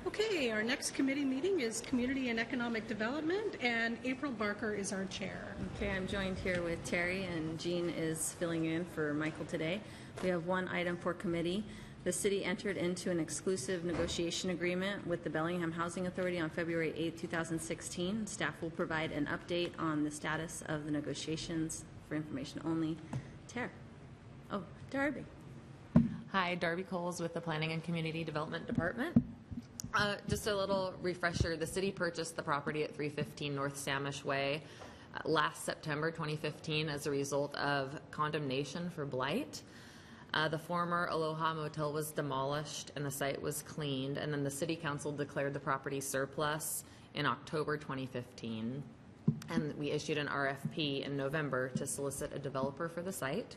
Okay, our next committee meeting is Community and Economic Development, and April Barker is our chair. Okay, I'm joined here with Terry, and Jean is filling in for Michael today. We have one item for committee. The city entered into an exclusive negotiation agreement with the Bellingham Housing Authority on February 8, 2016. Staff will provide an update on the status of the negotiations for information only. Darby. Hi, Darby Coles with the Planning and Community Development Department. Just a little refresher, the city purchased the property at 315 North Samish Way last September 2015 as a result of condemnation for blight. The former Aloha Motel was demolished and the site was cleaned, and then the City Council declared the property surplus in October 2015. And we issued an RFP in November to solicit a developer for the site.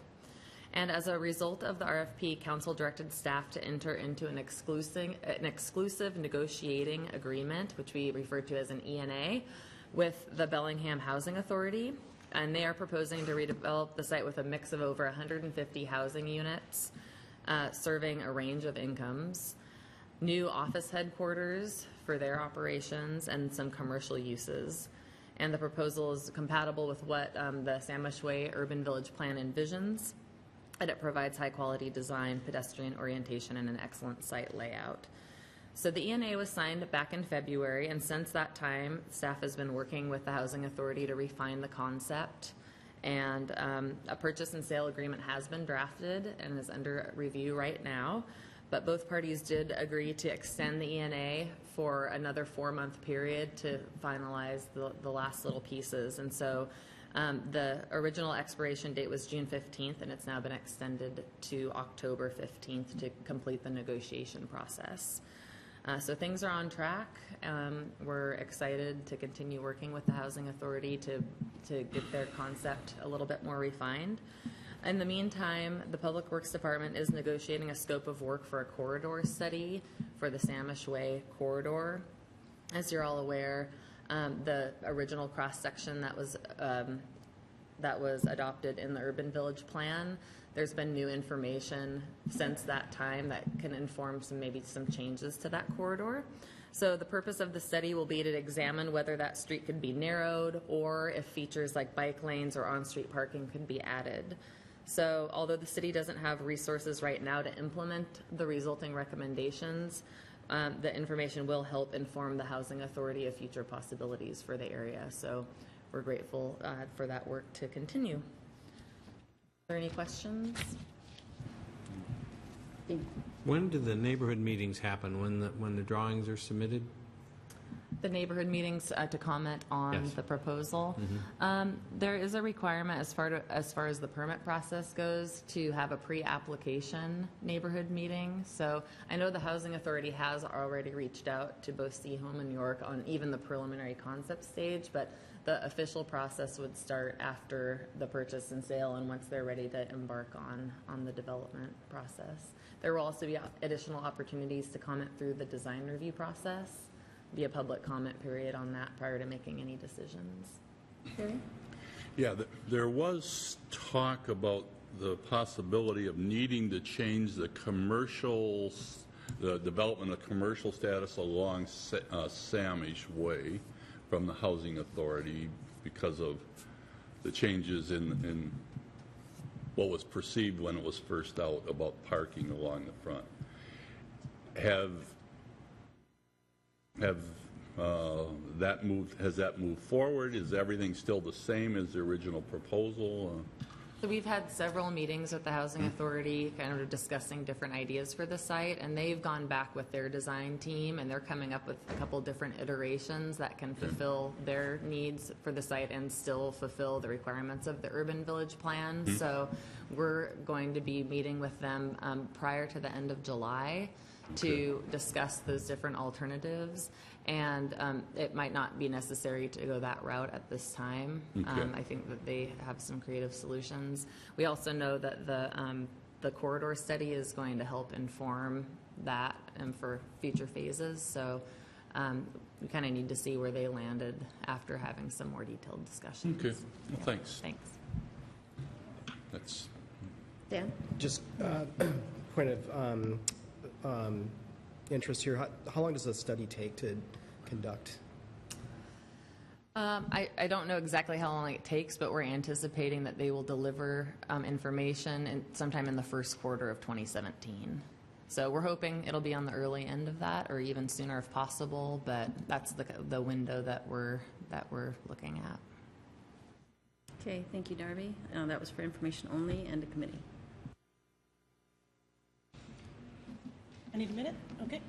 And as a result of the RFP, Council directed staff to enter into an exclusive negotiating agreement, which we refer to as an ENA, with the Bellingham Housing Authority. And they are proposing to redevelop the site with a mix of over 150 housing units, serving a range of incomes, new office headquarters for their operations, and some commercial uses. And the proposal is compatible with what the Samish Way Urban Village Plan envisions, and it provides high-quality design, pedestrian orientation, and an excellent site layout. So the ENA was signed back in February, and since that time, staff has been working with the Housing Authority to refine the concept, and a purchase and sale agreement has been drafted and is under review right now. But both parties did agree to extend the ENA for another 4-month period to finalize the last little pieces. And so the original expiration date was June 15th, and it's now been extended to October 15th to complete the negotiation process. So things are on track. We're excited to continue working with the Housing Authority to get their concept a little bit more refined. In the meantime, the Public Works Department is negotiating a scope of work for a corridor study for the Samish Way corridor. As you're all aware, the original cross-section that was adopted in the Urban Village Plan, there's been new information since that time that can inform maybe some changes to that corridor. So the purpose of the study will be to examine whether that street could be narrowed or if features like bike lanes or on-street parking could be added. So although the city doesn't have resources right now to implement the resulting recommendations, the information will help inform the Housing Authority of future possibilities for the area. So we're grateful for that work to continue. Are there any questions? When do the neighborhood meetings happen? When the drawings are submitted? The neighborhood meetings to comment on the proposal. Mm-hmm. There is a requirement as far as the permit process goes to have a pre-application neighborhood meeting. So I know the Housing Authority has already reached out to both Seahome and York on even the preliminary concept stage, but the official process would start after the purchase and sale and once they're ready to embark on the development process. There will also be additional opportunities to comment through the design review process, be a public comment period on that prior to making any decisions. Okay. Yeah, there was talk about the possibility of needing to change the development of commercial status along Samish Way from the Housing Authority because of the changes in what was perceived when it was first out about parking along the front. Has that moved forward? Is everything still the same as the original proposal? So we've had several meetings with the Housing Authority kind of discussing different ideas for the site, and they've gone back with their design team and they're coming up with a couple different iterations that can fulfill their needs for the site and still fulfill the requirements of the Urban Village Plan. So we're going to be meeting with them prior to the end of July to discuss those different alternatives, and it might not be necessary to go that route at this time. I think that they have some creative solutions. We also know that the corridor study is going to help inform that and for future phases, so we kind of need to see where they landed after having some more detailed discussions. Okay, well, thanks. Thanks. That's Dan? Just point of interest here, how long does a study take to conduct? I don't know exactly how long it takes, but we're anticipating that they will deliver information sometime in the first quarter of 2017. So we're hoping it'll be on the early end of that, or even sooner if possible. But that's the window that we're looking at. Okay, thank you, Darby. That was for information only and a committee. I need a minute? Okay.